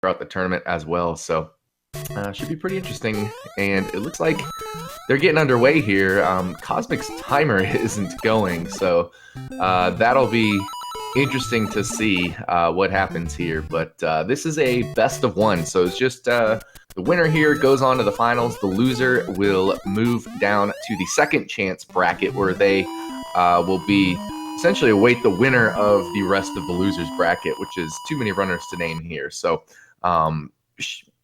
throughout the tournament as well. So should be pretty interesting. And it looks like they're getting underway here. Kosmic's timer isn't going, so that'll be interesting to see what happens here. But this is a best of one, so it's just the winner here goes on to the finals. The loser will move down to the second chance bracket, where they will be essentially await the winner of the rest of the losers bracket, which is too many runners to name here. So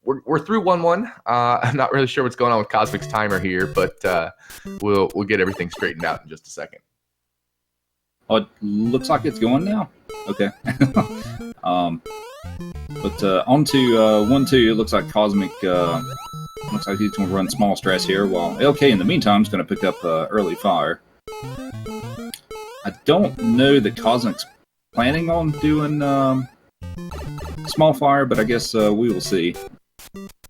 we're through 1-1. I'm not really sure what's going on with Kosmic's timer here, but we'll get everything straightened out in just a second. Oh, it looks like it's going now. Okay. But on to 1-2. It looks like Kosmic looks like he's going to run small stress here, while LK in the meantime is going to pick up early fire. I don't know that Kosmic's planning on doing small fire, but I guess we will see.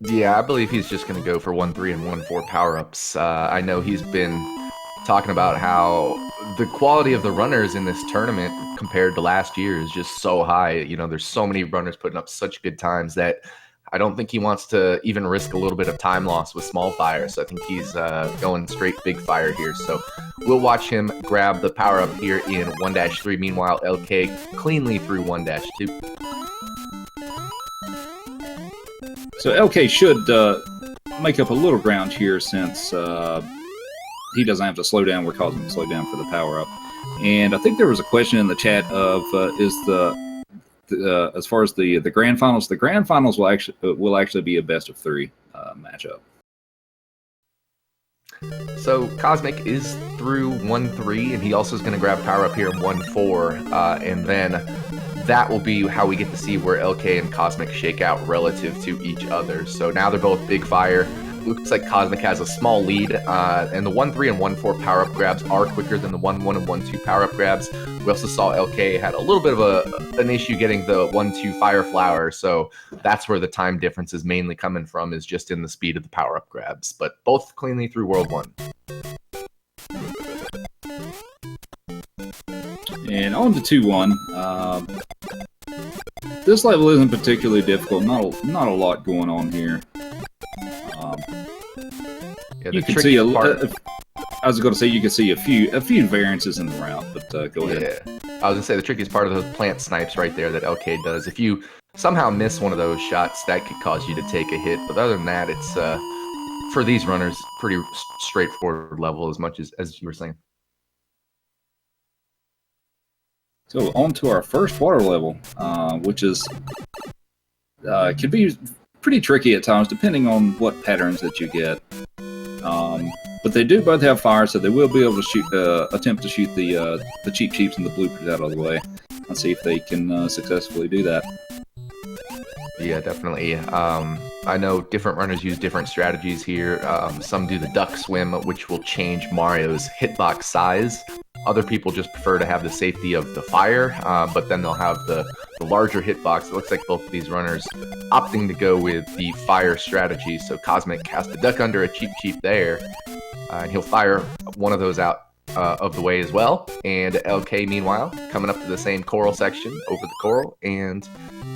Yeah, I believe he's just going to go for 1-3 and 1-4 power-ups. I know he's been talking about how the quality of the runners in this tournament compared to last year is just so high. You know, there's so many runners putting up such good times that I don't think he wants to even risk a little bit of time loss with small fire. So I think he's going straight big fire here. So we'll watch him grab the power-up here in 1-3. Meanwhile, LK cleanly through 1-2. So LK should make up a little ground here, since he doesn't have to slow down where Kosmic slow down for the power-up. And I think there was a question in the chat of is as far as the grand finals will actually be a best of 3 matchup. So Kosmic is through 1-3, and he also is going to grab power up here in 1-4, and then that will be how we get to see where LK and Kosmic shake out relative to each other. So now they're both big fire. Looks like Kosmic has a small lead, and the 1-3 and 1-4 power-up grabs are quicker than the 1-1 and 1-2 power-up grabs. We also saw LK had a little bit of an issue getting the 1-2 fire flower, so that's where the time difference is mainly coming from, is just in the speed of the power-up grabs. But both cleanly through World 1. And on to 2-1. This level isn't particularly difficult. Not a lot going on here. Yeah, you can see I was going to say you can see a few variances in the route, but go ahead. Yeah, I was going to say the trickiest part of those plant snipes right there that LK does. If you somehow miss one of those shots, that could cause you to take a hit. But other than that, it's for these runners pretty straightforward level, as much as you were saying. So on to our first water level, which is could be pretty tricky at times, depending on what patterns that you get. But they do both have fire, so they will be able to attempt to shoot the cheap cheeps and the bloopers out of the way. Let's see if they can successfully do that. Yeah, definitely. I know different runners use different strategies here. Some do the duck swim, which will change Mario's hitbox size. Other people just prefer to have the safety of the fire, but then they'll have the larger hitbox. It looks like both of these runners opting to go with the fire strategy. So Kosmic has to duck under a cheap there, and he'll fire one of those out of the way as well. And LK, meanwhile, coming up to the same coral section over the coral, and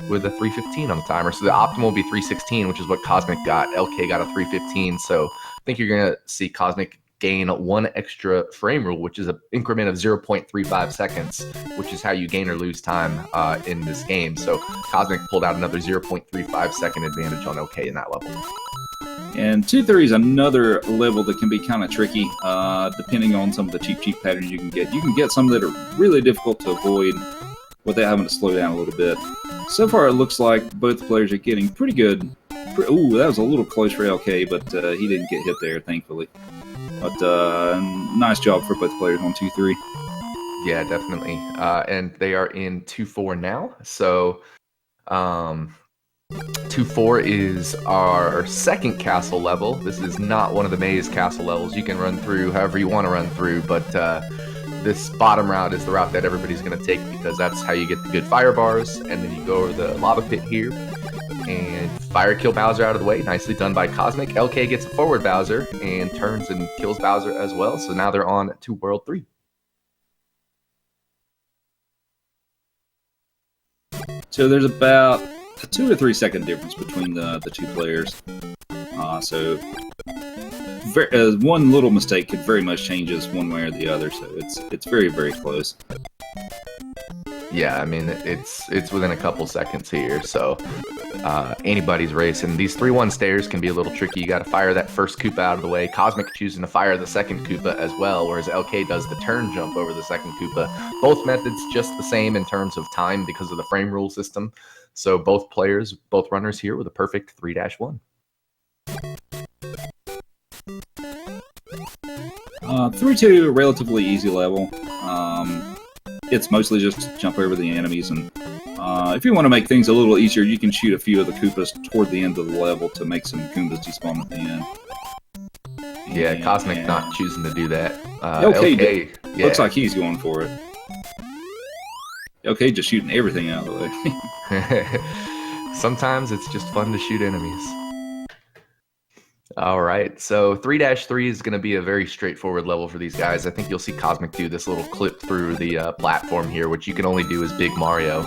with a 315 on the timer. So the optimal will be 316, which is what Kosmic got. LK got a 315, so I think you're going to see Kosmic gain one extra frame rule, which is an increment of 0.35 seconds, which is how you gain or lose time in this game. So Kosmic pulled out another 0.35 second advantage on LK in that level. And 2-3 is another level that can be kind of tricky, depending on some of the cheap patterns you can get. You can get some that are really difficult to avoid without having to slow down a little bit. So far, it looks like both players are getting pretty good. Ooh, that was a little close for LK, but he didn't get hit there, thankfully. But nice job for both players on 2-3. Yeah, definitely. And they are in 2-4 now. So 2-4 is our second castle level. This is not one of the maze castle levels. You can run through however you want to run through, but this bottom route is the route that everybody's going to take, because that's how you get the good fire bars. And then you go over the lava pit here and fire kill Bowser out of the way. Nicely done by Kosmic. LK gets a forward Bowser and turns and kills Bowser as well. So now they're on to World 3. So there's about 2 to 3 second difference between the two players. So one little mistake could very much change us one way or the other. So it's very, very close. Yeah, I mean, it's within a couple seconds here, so anybody's race. And these 3-1 stairs can be a little tricky. You got to fire that first Koopa out of the way. Kosmic choosing to fire the second Koopa as well, whereas LK does the turn jump over the second Koopa. Both methods just the same in terms of time because of the frame rule system. So both runners here with a perfect 3-1. 3-2, relatively easy level. It's mostly just jump over the enemies, and if you want to make things a little easier, you can shoot a few of the Koopas toward the end of the level to make some Goombas despawn at the end. Yeah, Kosmic not choosing to do that. LK yeah. Looks like he's going for it. LK just shooting everything out of the way. Sometimes it's just fun to shoot enemies. All right, so 3-3 is going to be a very straightforward level for these guys. I think you'll see Kosmic do this little clip through the platform here, which you can only do as Big Mario.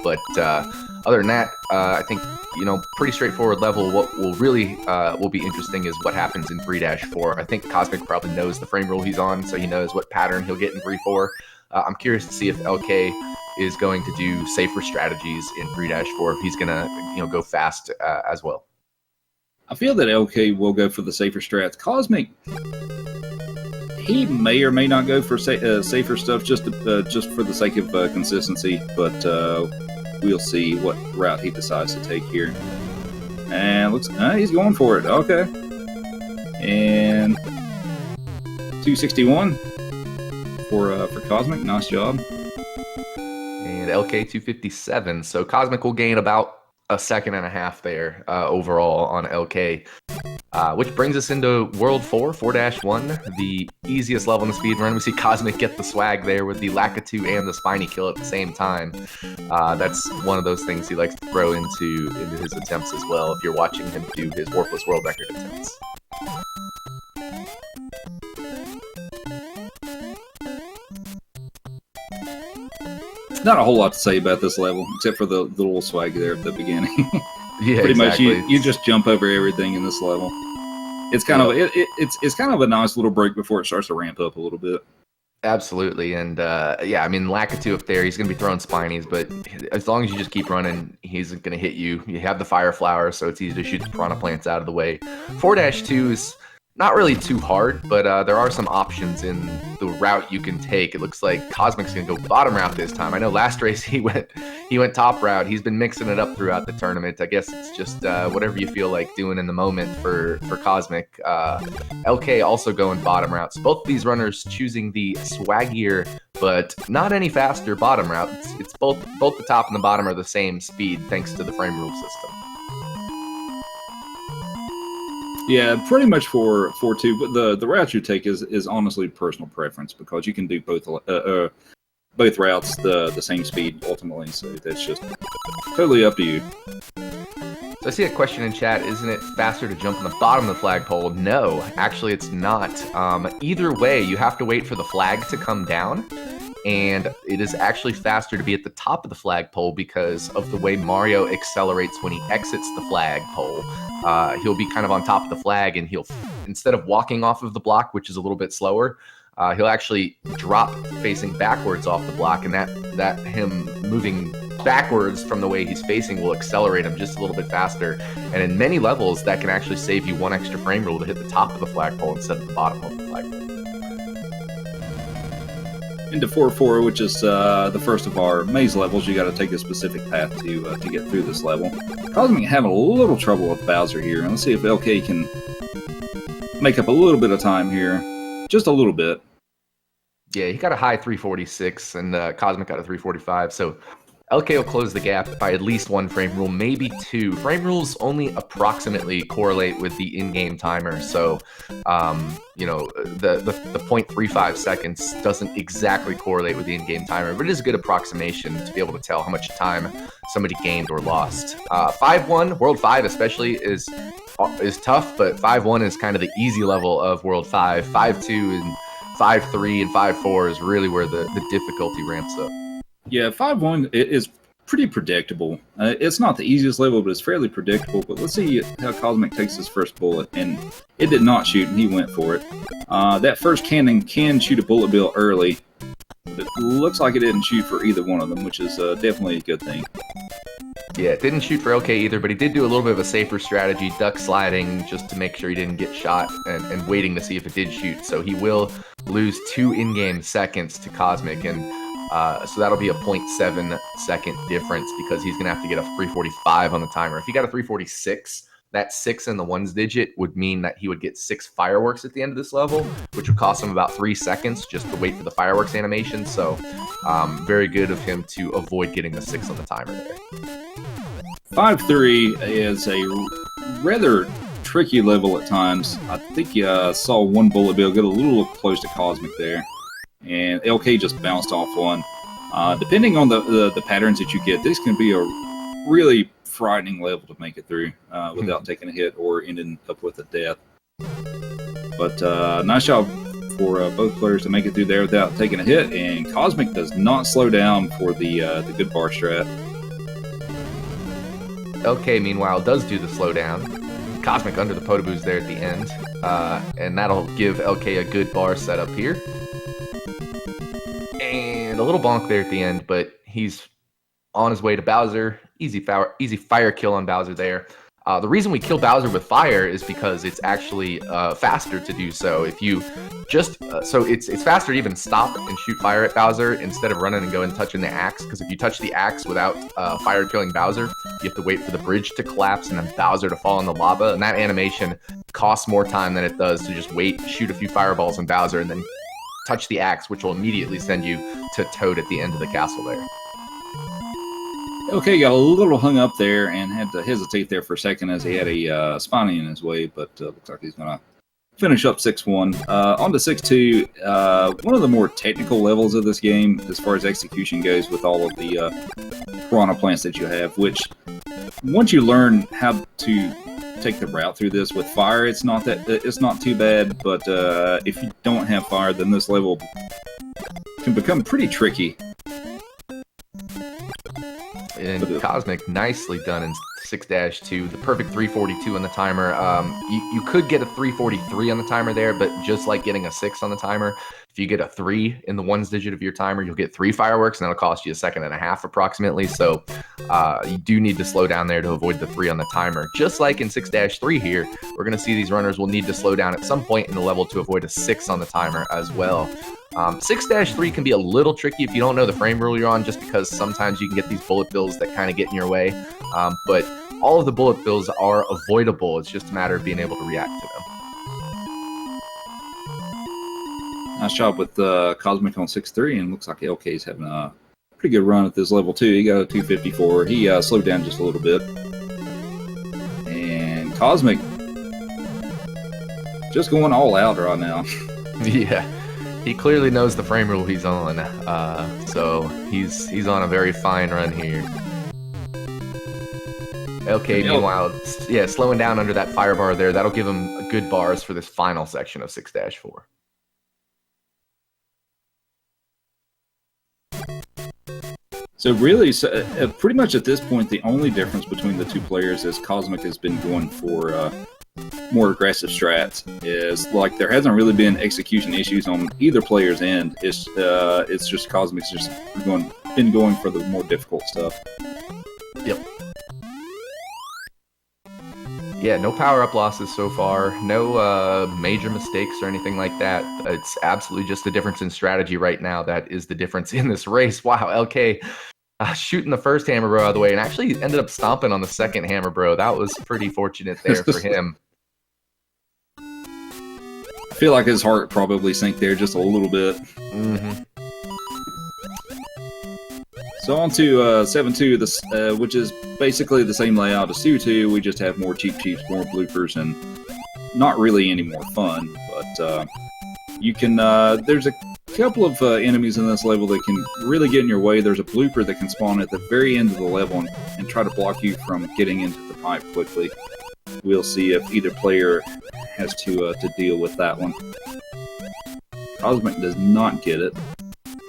But other than that, I think, pretty straightforward level. What will really will be interesting is what happens in 3-4. I think Kosmic probably knows the frame rule he's on, so he knows what pattern he'll get in 3-4. I'm curious to see if LK is going to do safer strategies in 3-4, if he's going to go fast as well. I feel that LK will go for the safer strats. Kosmic, he may or may not go for safer stuff just for the sake of consistency, but we'll see what route he decides to take here. And looks, he's going for it. Okay, and 261 for Kosmic. Nice job. And LK 257. So Kosmic will gain about a second and a half there overall on LK, which brings us into World 4-1, the easiest level in the speedrun. We see Kosmic get the swag there with the Lakitu and the Spiny Kill at the same time. That's one of those things he likes to throw into his attempts as well, if you're watching him do his Warpless world record attempts. Not a whole lot to say about this level, except for the little swag there at the beginning. Yeah, pretty exactly. much you just jump over everything in this level. It's kind of it's kind of a nice little break before it starts to ramp up a little bit. Absolutely, and yeah, I mean, Lakitu up there, he's going to be throwing spinies, but as long as you just keep running, he's going to hit you. You have the fire flower, so it's easy to shoot the piranha plants out of the way. 4-2 is not really too hard, but there are some options in the route you can take. It looks like Kosmic's gonna go bottom route this time. I know last race he went top route. He's been mixing it up throughout the tournament. I guess it's just whatever you feel like doing in the moment for Kosmic. LK also going bottom route. So both these runners choosing the swaggier but not any faster bottom route. It's both the top and the bottom are the same speed thanks to the frame rule system. Yeah, pretty much for 4-2, but the route you take is honestly personal preference, because you can do both routes the same speed ultimately, so that's just totally up to you. So I see a question in chat, isn't it faster to jump on the bottom of the flagpole? No, actually it's not. Either way, you have to wait for the flag to come down, and it is actually faster to be at the top of the flagpole because of the way Mario accelerates when he exits the flagpole. He'll be kind of on top of the flag, and he'll, instead of walking off of the block, which is a little bit slower, he'll actually drop facing backwards off the block, and that him moving backwards from the way he's facing will accelerate him just a little bit faster. And in many levels, that can actually save you one extra frame rule to hit the top of the flagpole instead of the bottom of the flagpole. Into 4-4, which is the first of our maze levels. You got to take a specific path to get through this level. Kosmic having a little trouble with Bowser here, and let's see if LK can make up a little bit of time here, just a little bit. Yeah, he got a high 346, and Kosmic got a 345. So LK will close the gap by at least one frame rule, maybe two. Frame rules only approximately correlate with the in-game timer, so the 0.35 seconds doesn't exactly correlate with the in-game timer, but it is a good approximation to be able to tell how much time somebody gained or lost. 5-1, World 5 especially, is tough, but 5-1 is kind of the easy level of World 5. 5-2 and 5-3 and 5-4 is really where the difficulty ramps up. Yeah, 5-1 is pretty predictable. It's not the easiest level, but it's fairly predictable. But let's see how Kosmic takes his first bullet, and it did not shoot, and he went for it. That first cannon can shoot a bullet bill early, but it looks like it didn't shoot for either one of them, which is definitely a good thing. Yeah, it didn't shoot for LK either, but he did do a little bit of a safer strategy, duck sliding just to make sure he didn't get shot and waiting to see if it did shoot. So he will lose 2 in-game seconds to Kosmic, and so that'll be a 0.7 second difference because he's going to have to get a 345 on the timer. If he got a 346, that 6 in the ones digit would mean that he would get 6 fireworks at the end of this level, which would cost him about 3 seconds just to wait for the fireworks animation. So very good of him to avoid getting the 6 on the timer there. 5-3 is a rather tricky level at times. I think you saw one bullet bill get a little close to Kosmic there, and LK just bounced off one. Depending on the patterns that you get, this can be a really frightening level to make it through without taking a hit or ending up with a death. But nice job for both players to make it through there without taking a hit, and Kosmic does not slow down for the good bar strat. LK, meanwhile, does do the slowdown. Kosmic under the Potoboos there at the end, and that'll give LK a good bar setup here. And a little bonk there at the end, but he's on his way to Bowser. Easy fire kill on Bowser there. The reason we kill Bowser with fire is because it's actually faster to do so. If you just so it's faster to even stop and shoot fire at Bowser instead of running and going and touching the axe. Because if you touch the axe without fire killing Bowser, you have to wait for the bridge to collapse and then Bowser to fall in the lava. And that animation costs more time than it does to just wait, shoot a few fireballs on Bowser, and then touch the axe, which will immediately send you to Toad at the end of the castle there. Okay, got a little hung up there and had to hesitate there for a second as he had a spiny in his way, but looks like he's going to finish up 6-1. On to 6-2, one of the more technical levels of this game as far as execution goes with all of the piranha plants that you have, which once you learn how to take the route through this with fire, it's not too bad, but if you don't have fire, then this level can become pretty tricky. And Kosmic, nicely done in 6-2. The perfect 342 on the timer. You could get a 343 on the timer there, but just like getting a 6 on the timer, if you get a 3 in the ones digit of your timer, you'll get 3 fireworks, and that'll cost you a second and a half approximately. So you do need to slow down there to avoid the 3 on the timer. Just like in 6-3 here, we're going to see these runners will need to slow down at some point in the level to avoid a 6 on the timer as well. 6-3 can be a little tricky if you don't know the frame rule you're on, just because sometimes you can get these bullet bills that kind of get in your way. But all of the bullet bills are avoidable. It's just a matter of being able to react to them. Nice job with Kosmic on 6-3, and looks like LK's having a pretty good run at this level too. He got a 254. He slowed down just a little bit. And Kosmic just going all out right now. Yeah. He clearly knows the frame rule he's on, so he's on a very fine run here. LK, meanwhile, yeah, slowing down under that fire bar there. That'll give him good bars for this final section of 6-4. So really, pretty much at this point, the only difference between the two players is Kosmic has been going for more aggressive strats. Is like there hasn't really been execution issues on either player's end. It's just Kosmic's just been going for the more difficult stuff. Yep. Yeah, no power-up losses so far. No major mistakes or anything like that. It's absolutely just the difference in strategy right now that is the difference in this race. Wow, LK shooting the first hammer bro out of the way and actually ended up stomping on the second hammer bro. That was pretty fortunate there for him. I feel like his heart probably sank there just a little bit. Mm-hmm. So on to 7-2, which is basically the same layout as 2-2. We just have more cheap cheeps, more bloopers, and not really any more fun. But you can there's a couple of enemies in this level that can really get in your way. There's a blooper that can spawn at the very end of the level and try to block you from getting into the pipe quickly. We'll see if either player has to deal with that one. Kosmic does not get it,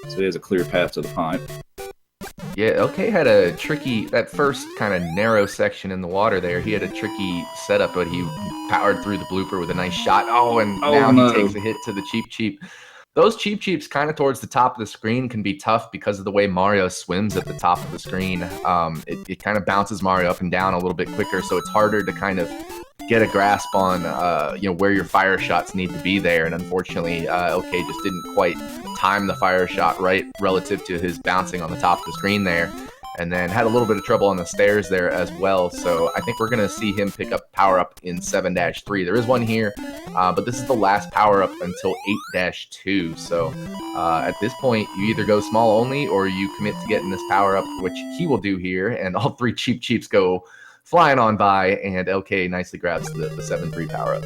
so he has a clear path to the pipe. Yeah, LK had a tricky, that first kind of narrow section in the water there. He had a tricky setup, but he powered through the blooper with a nice shot. Oh, and Oh, now he no. takes a hit to the Cheep Cheep. Those Cheep Cheeps kind of towards the top of the screen can be tough because of the way Mario swims at the top of the screen. It kind of bounces Mario up and down a little bit quicker, so it's harder to kind of get a grasp on where your fire shots need to be there. And unfortunately, LK just didn't quite time the fire shot right relative to his bouncing on the top of the screen there, and then had a little bit of trouble on the stairs there as well. So I think we're going to see him pick up power up in 7-3. There is one here, but this is the last power up until 8-2. So at this point, you either go small only or you commit to getting this power up, which he will do here, and all three Cheep Cheeps go flying on by, and LK nicely grabs the 7-3 power up.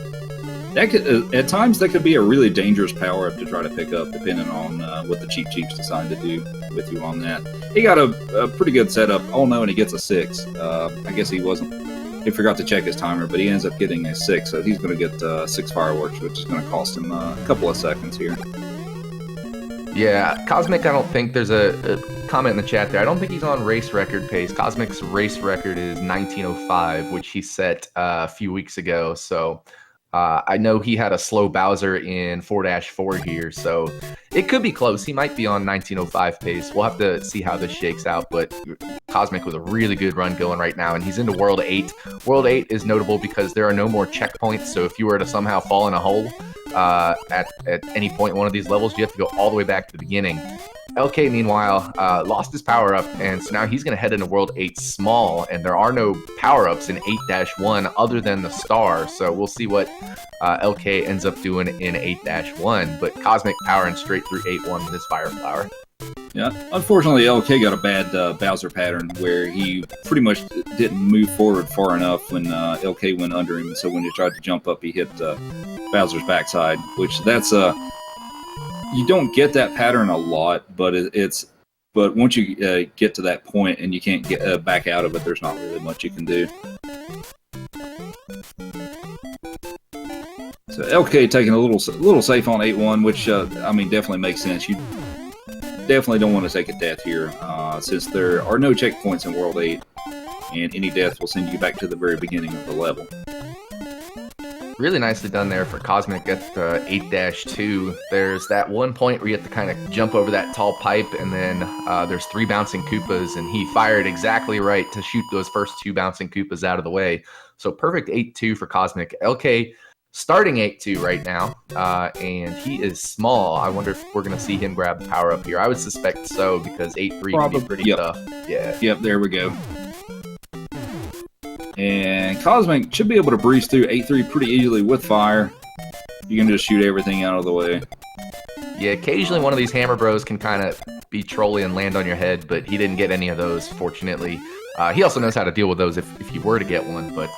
That could, at times, that could be a really dangerous power up to try to pick up, depending on what the Cheep Cheeps decide to do with you on that. He got a pretty good setup. Oh no, and he gets a 6. I guess he forgot to check his timer, but he ends up getting a 6, so he's going to get 6 fireworks, which is going to cost him a couple of seconds here. Yeah, Kosmic, I don't think there's a comment in the chat there. I don't think he's on race record pace. Kosmic's race record is 19:05, which he set a few weeks ago. So I know he had a slow Bowser in 4-4 here, so it could be close. He might be on 19:05 pace. We'll have to see how this shakes out, but Kosmic with a really good run going right now, and he's into World 8. World 8 is notable because there are no more checkpoints, so if you were to somehow fall in a hole at any point in one of these levels, you have to go all the way back to the beginning. LK, meanwhile, lost his power-up, and so now he's going to head into World 8 Small, and there are no power-ups in 8-1 other than the star, so we'll see what LK ends up doing in 8-1, but Kosmic powering straight through 8-1 with his Fire Flower. Yeah, unfortunately, LK got a bad Bowser pattern where he pretty much didn't move forward far enough when LK went under him, so when he tried to jump up, he hit Bowser's backside, which that's you don't get that pattern a lot, but but once you get to that point and you can't get back out of it, there's not really much you can do. So LK taking a little safe on 8-1, which I mean definitely makes sense. You definitely don't want to take a death here, since there are no checkpoints in World 8, and any death will send you back to the very beginning of the level. Really nicely done there for Kosmic at 8-2. There's that one point where you have to kind of jump over that tall pipe, and then there's 3 bouncing Koopas, and he fired exactly right to shoot those first 2 bouncing Koopas out of the way. So perfect 8-2 for Kosmic. LK starting 8-2 right now, and he is small. I wonder if we're going to see him grab the power up here. I would suspect so, because 8-3 can be pretty tough. Yeah. Yep, there we go. And Kosmic should be able to breeze through 8-3 pretty easily with fire. You can just shoot everything out of the way. Yeah, occasionally one of these Hammer Bros can kind of be trolly and land on your head, but he didn't get any of those, fortunately. He also knows how to deal with those if you were to get one, but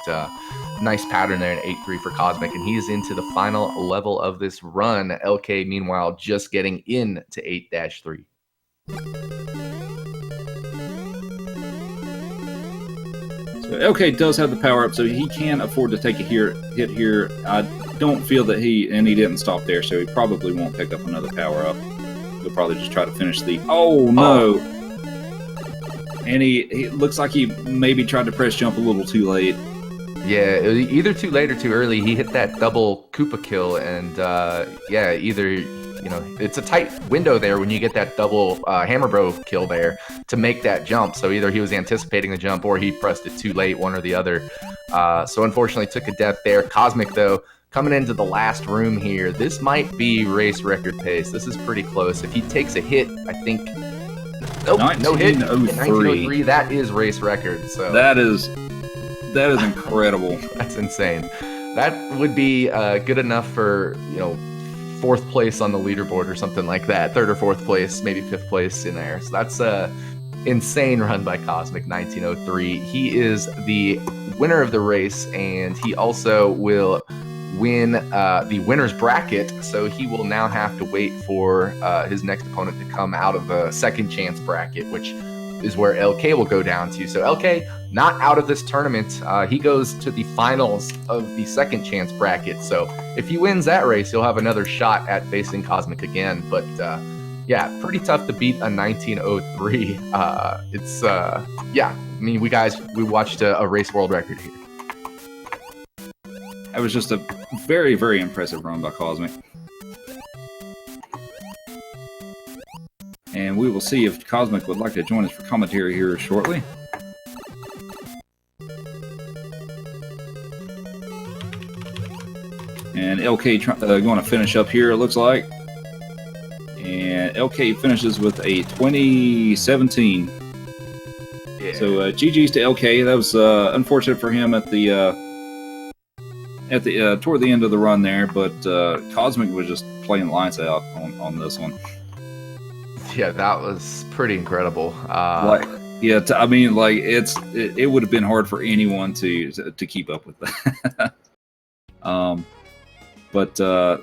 nice pattern there in 8-3 for Kosmic, and he is into the final level of this run. LK, meanwhile, just getting into 8-3. So LK does have the power up, so he can afford to take a hit here. I don't feel that he didn't stop there, so he probably won't pick up another power up. He'll probably just try to finish the. Oh no! And he looks like he maybe tried to press jump a little too late. Yeah, it was either too late or too early. He hit that double Koopa kill, and yeah, either. You know, it's a tight window there when you get that double Hammer Bro kill there to make that jump. So either he was anticipating the jump or he pressed it too late, one or the other. So unfortunately took a death there. Kosmic, though, coming into the last room here. This might be race record pace. This is pretty close. If he takes a hit, I think... Nope, no hit. 1903, that is race record. So that is incredible. That's insane. That would be good enough for, you know, 4th place on the leaderboard or something like that. 3rd or 4th place, maybe 5th place in there. So that's a insane run by Kosmic, 1903. He is the winner of the race, and he also will win the winner's bracket. So he will now have to wait for his next opponent to come out of the second chance bracket, which is where LK will go down to. So LK not out of this tournament. He goes to the finals of the second chance bracket. So if he wins that race, he'll have another shot at facing Kosmic again. But Yeah, pretty tough to beat a 1903. Yeah. I mean, we watched a race world record here. That was just a very, very impressive run by Kosmic. And we will see if Kosmic would like to join us for commentary here shortly. And LK going to finish up here, it looks like. And LK finishes with a 2017. Yeah. So GG's to LK. That was unfortunate for him at the toward the end of the run there, but Kosmic was just playing lights out on this one. Yeah, that was pretty incredible. I mean, like it would have been hard for anyone to keep up with that.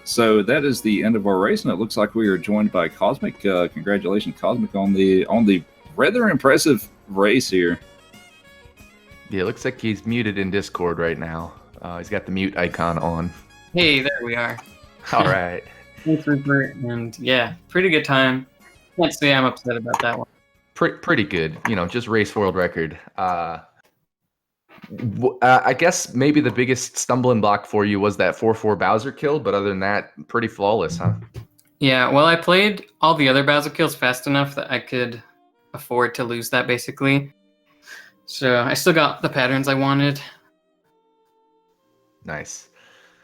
So that is the end of our race, and it looks like we are joined by Kosmic. Congratulations, Kosmic, on the rather impressive race here. Yeah, it looks like he's muted in Discord right now. He's got the mute icon on. Hey, there we are. All right. Thanks, Rupert. And yeah, pretty good time. Can't say I'm upset about that one. Pretty good. Just race world record. I guess maybe the biggest stumbling block for you was that 4-4 Bowser kill, but other than that, pretty flawless, huh? Yeah, well, I played all the other Bowser kills fast enough that I could afford to lose that, basically. So I still got the patterns I wanted. Nice.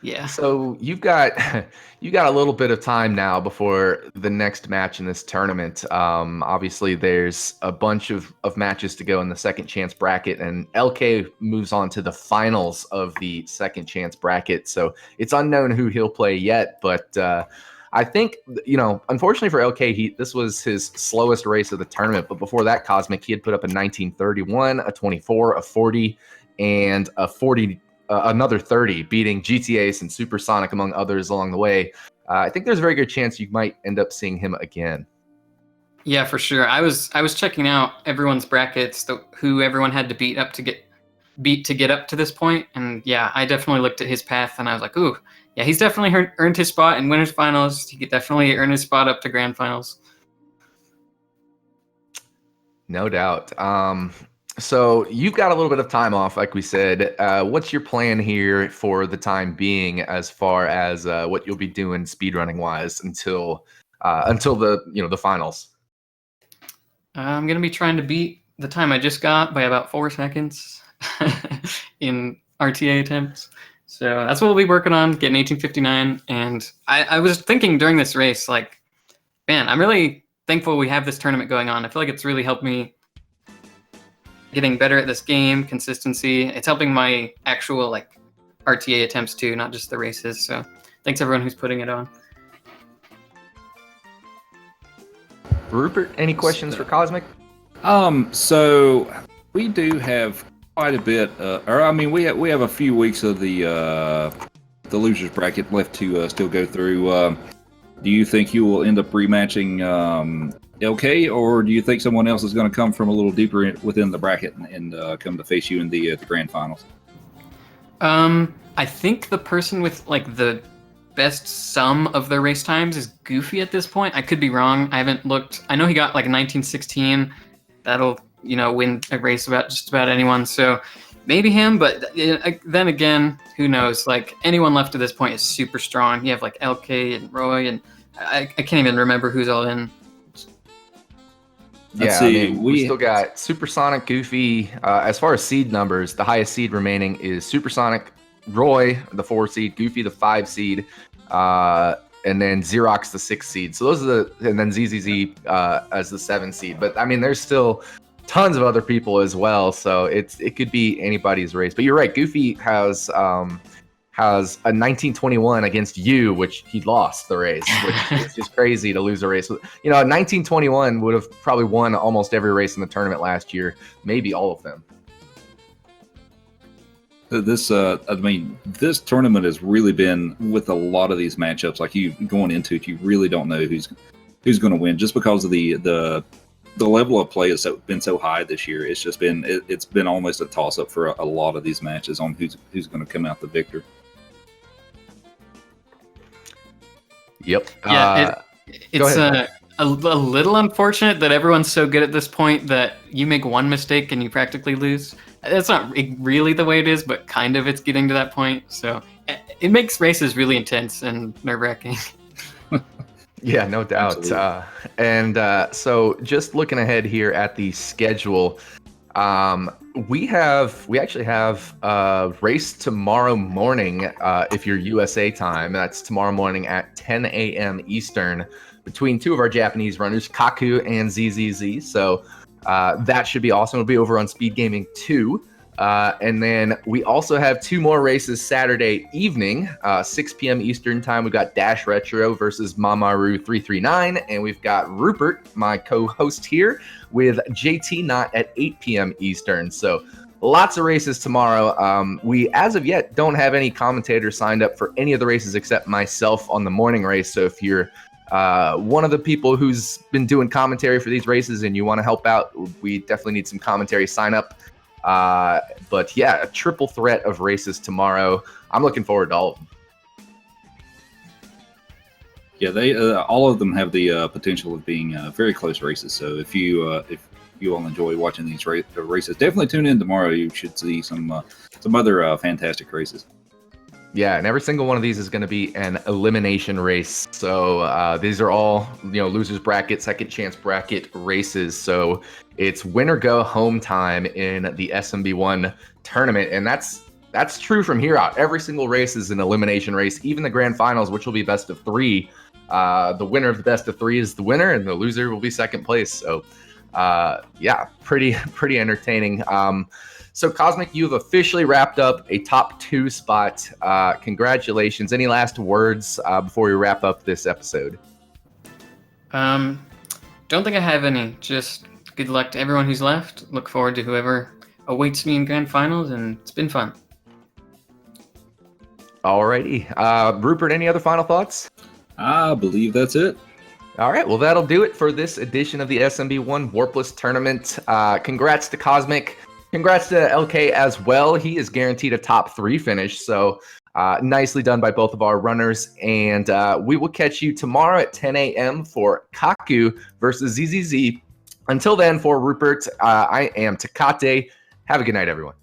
Yeah. So you got a little bit of time now before the next match in this tournament. Obviously, there's a bunch of matches to go in the second chance bracket, and LK moves on to the finals of the second chance bracket. So it's unknown who he'll play yet, but I think, unfortunately for LK, this was his slowest race of the tournament. But before that, Kosmic, he had put up a 1931, a 24, a 40, and a 40. Another 30, beating GTA and Supersonic, among others, along the way. I think there's a very good chance you might end up seeing him again. Yeah, for sure. I was checking out everyone's brackets, who everyone had to beat to get up to this point, and yeah, I definitely looked at his path, and I was like, ooh, yeah, he's definitely earned his spot in winners finals. He could definitely earn his spot up to grand finals. No doubt. So you've got a little bit of time off, like we said. What's your plan here for the time being, as far as what you'll be doing speedrunning wise until the finals? I'm gonna be trying to beat the time I just got by about 4 seconds in RTA attempts. So that's what we'll be working on, getting 1859. And I was thinking during this race, like, man, I'm really thankful we have this tournament going on. I feel like it's really helped me getting better at this game, consistency. It's helping my actual RTA attempts too, not just the races. So thanks everyone who's putting it on. Rupert, any questions for Kosmic? So we do have quite a bit, we have a few weeks of the losers bracket left to still go through. Do you think you will end up rematching LK, or do you think someone else is going to come from a little deeper within the bracket and come to face you in the grand finals? I think the person with the best sum of their race times is Goofy at this point. I could be wrong. I haven't looked. I know he got 1916. That'll win a race about just about anyone. So maybe him, but then again, who knows? Anyone left to this point is super strong. You have LK and Roy, and I can't even remember who's all in. Let's see. We still got Supersonic, Goofy. As far as seed numbers, the highest seed remaining is Supersonic, Roy, the 4 seed, Goofy, the 5 seed, and then Xerox, the 6 seed. So those are and then ZZZ as the 7 seed. But I mean, there's still tons of other people as well. So it could be anybody's race. But you're right. Goofy has a 1921 against you, which he lost the race, which is just crazy to lose a race. A 1921 would have probably won almost every race in the tournament last year, maybe all of them. This tournament has really been, with a lot of these matchups, you going into it, you really don't know who's going to win, just because of the level of play has been so high this year. It's just been it's been almost a toss up for a lot of these matches on who's going to come out the victor. Yeah, a little unfortunate that everyone's so good at this point that you make one mistake and you practically lose. That's not really the way it is, but kind of it's getting to that point. So it makes races really intense and nerve-wracking. Yeah, no doubt. So just looking ahead here at the schedule, we actually have a race tomorrow morning, if you're USA time. That's tomorrow morning at 10 a.m. Eastern between two of our Japanese runners, Kaku and ZZZ. So that should be awesome. It'll be over on Speed Gaming 2. And then we also have two more races Saturday evening, 6 p.m. Eastern time. We've got Dash Retro versus Mamaru 339, and we've got Rupert, my co-host here, with JT Knott at 8 p.m. Eastern. So lots of races tomorrow. We, as of yet, don't have any commentators signed up for any of the races except myself on the morning race. So if you're one of the people who's been doing commentary for these races and you want to help out, we definitely need some commentary sign up. But yeah, a triple threat of races tomorrow. I'm looking forward to all of them. Yeah, they all of them have the potential of being very close races. So if you all enjoy watching these races, definitely tune in tomorrow. You should see some other fantastic races. Yeah, and every single one of these is going to be an elimination race. So these are all, losers bracket, second chance bracket races. So it's win or go home time in the SMB1 tournament. And that's true from here out. Every single race is an elimination race, even the grand finals, which will be best of 3. The winner of the best of 3 is the winner, and the loser will be second place. So yeah, pretty entertaining. So Kosmic, you've officially wrapped up a top 2 spot. Congratulations. Any last words before we wrap up this episode? Don't think I have any. Just good luck to everyone who's left. Look forward to whoever awaits me in grand finals, and it's been fun. Alrighty. Rupert, any other final thoughts? I believe that's it. All right, well, that'll do it for this edition of the SMB1 Warpless Tournament. Congrats to Kosmic. Congrats to LK as well. He is guaranteed a top 3 finish, so nicely done by both of our runners. And we will catch you tomorrow at 10 a.m. for Kaku versus ZZZ. Until then, for Rupert, I am Takate. Have a good night, everyone.